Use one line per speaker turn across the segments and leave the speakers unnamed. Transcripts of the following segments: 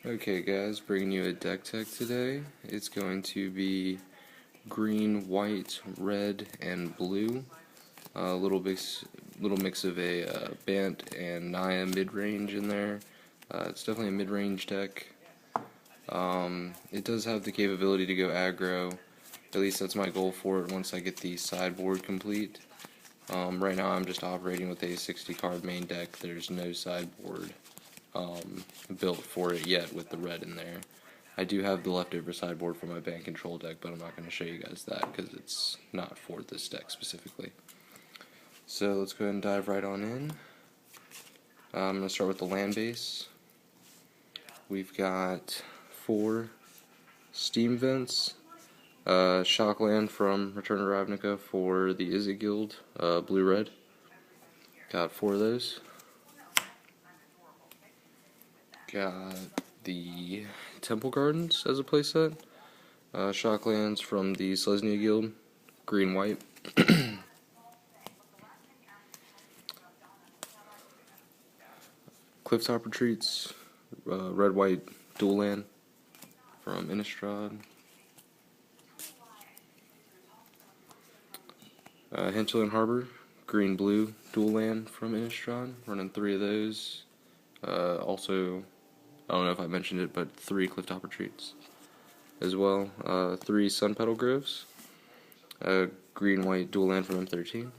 Okay guys, bringing you a deck tech today. It's going to be green, white, red, and blue. A little mix of a Bant and Naya mid-range in there. It's definitely a mid-range deck. It does have the capability to go aggro. At least that's my goal for it once I get the sideboard complete. Right now I'm just operating with a 60 card main deck. There's no sideboard built for it yet with the red in there. I do have the leftover sideboard for my Bant control deck, but I'm not going to show you guys that because it's not for this deck specifically. So let's go ahead and dive right on in. I'm going to start with the land base. We've got 4 steam vents, Shockland from Return to Ravnica for the Izzet Guild, blue-red. Got 4 of those. Got the Temple Gardens as a playset. Shocklands from the Selesnya Guild, green-white. Clifftop Retreats, red-white dual land from Innistrad. Hinterland Harbor, green-blue dual land from Innistrad. Running 3 of those. Also, I don't know if I mentioned it, but 3 Clifftop Retreats as well. 3 Sunpetal Groves, green-white dual land from M13.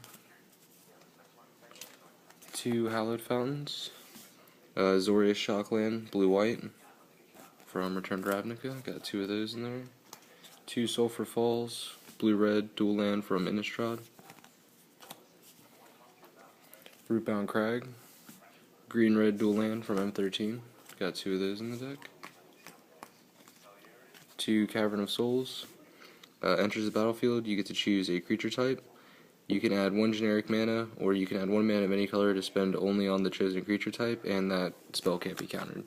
2 Hallowed Fountains, Zorius Shockland, blue-white from Return to Ravnica. Got 2 of those in there. 2 Sulfur Falls, blue-red dual land from Innistrad. Rootbound Crag, green-red dual land from M13. Got 2 of those in the deck. 2 Cavern of Souls. Enters the battlefield, you get to choose a creature type. You can add 1 generic mana, or you can add 1 mana of any color to spend only on the chosen creature type, and that spell can't be countered.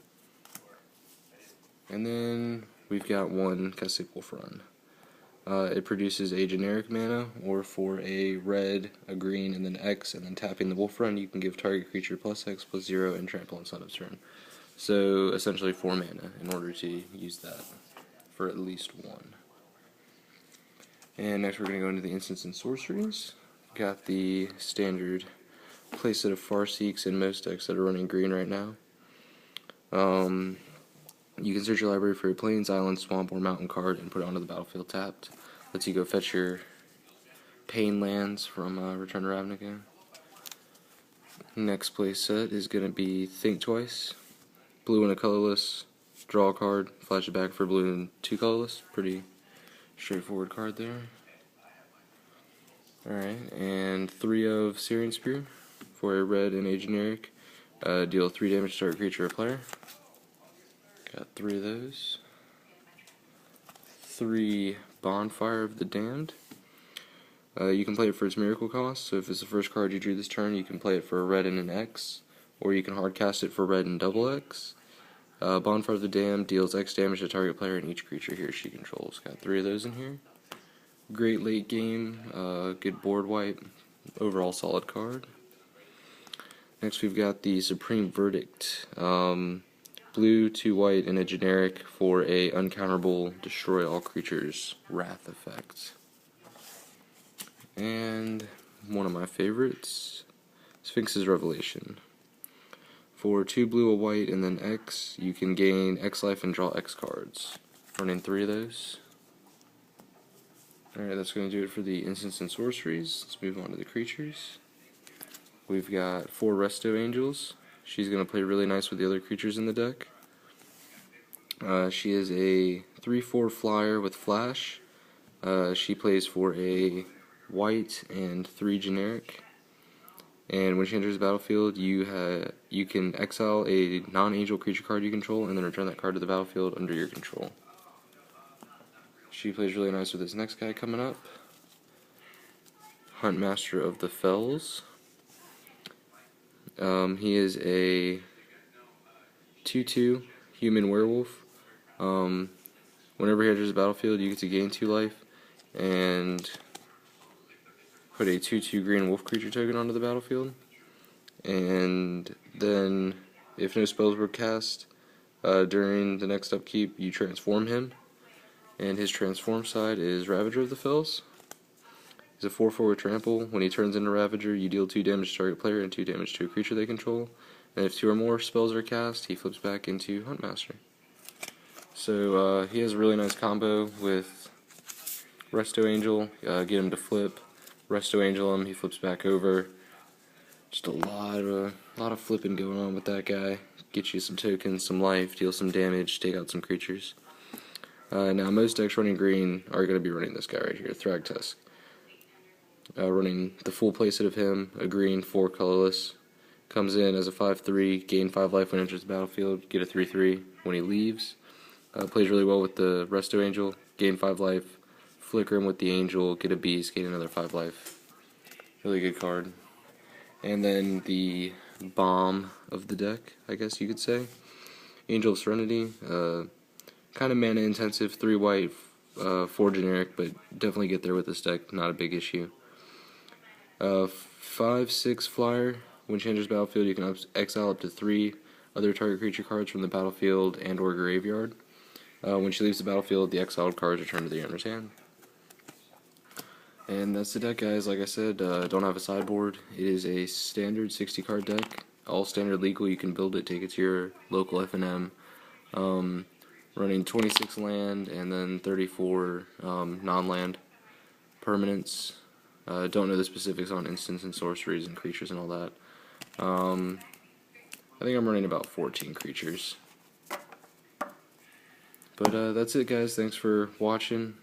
And then we've got 1 Kessig Wolf Run. It produces a generic mana, or for a red, a green, and then X, and then tapping the Wolf Run, you can give target creature +X, +0, and trample on start of turn. So essentially 4 mana in order to use that for at least 1. And next we're going to go into the instants and sorceries. Got the standard playset of Farseeks in most decks that are running green right now. You can search your library for a plains, island, swamp, or mountain card and put it onto the battlefield tapped. Lets you go fetch your Pain lands from Return to Ravnica. Next playset is going to be Think Twice. Blue and a colorless, draw a card, flash it back for blue and 2 colorless. Pretty straightforward card there. Alright, and 3 of Searing Spear for a red and a generic. Deal 3 damage to target creature or player. Got 3 of those. 3 Bonfire of the Damned. You can play it for its miracle cost, so if it's the first card you drew this turn, you can play it for a red and an X, or you can hard cast it for red and double X. Bonfire of the Damned deals X damage to target player and each creature he or she controls. Got 3 of those in here. Great late game, good board wipe, overall solid card. Next we've got the Supreme Verdict. Blue, 2 white, and a generic for a uncounterable destroy all creatures wrath effect. And one of my favorites, Sphinx's Revelation. For 2 blue, a white, and then X, you can gain X life and draw X cards. Running 3 of those. Alright, that's going to do it for the instants and sorceries. Let's move on to the creatures. We've got 4 Resto Angels. She's going to play really nice with the other creatures in the deck. She is a 3/4 flyer with flash. She plays for a white and 3 generic. And when she enters the battlefield, you can exile a non-angel creature card you control and then return that card to the battlefield under your control. She plays really nice with this next guy coming up. Huntsmaster of the Fells. He is a 2/2 human werewolf. Whenever he enters the battlefield, you get to gain 2 life and put a 2/2 green wolf creature token onto the battlefield. And then, if no spells were cast, During the next upkeep, you transform him, and his transform side is Ravager of the Fells. He's a 4/4 with trample. When he turns into Ravager, you deal 2 damage to target player and 2 damage to a creature they control. And if 2 or more spells are cast, he flips back into Huntsmaster. So he has a really nice combo with Resto Angel, get him to flip. Resto Angel him, he flips back over. Just a lot of flipping going on with that guy. Get you some tokens, some life, deal some damage, take out some creatures. Now most decks running green are going to be running this guy right here, Thragtusk. Running the full playset of him, a green, 4 colorless. Comes in as a 5/3, gain 5 life when enters the battlefield, get a 3/3 when he leaves. Plays really well with the Resto Angel, gain 5 life, flicker him with the Angel, get a beast, gain another 5 life. Really good card. And then the bomb of the deck, I guess you could say. Angel of Serenity, kind of mana intensive, 3 white, 4 generic, but definitely get there with this deck, not a big issue. 5/6 flyer, when she enters battlefield you can exile up to 3 other target creature cards from the battlefield and or graveyard. When she leaves the battlefield, the exiled cards return to the owner's hand. And that's the deck, guys. Like I said, don't have a sideboard. It is a standard 60 card deck, all standard legal. You can build it, take it to your local F&M. Running 26 land and then 34 non-land permanents. Don't know the specifics on instants and sorceries and creatures and all that. I think I'm running about 14 creatures. But that's it, guys. Thanks for watching.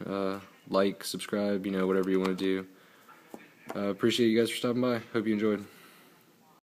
Like, subscribe, whatever you want to do. Appreciate you guys for stopping by. Hope you enjoyed.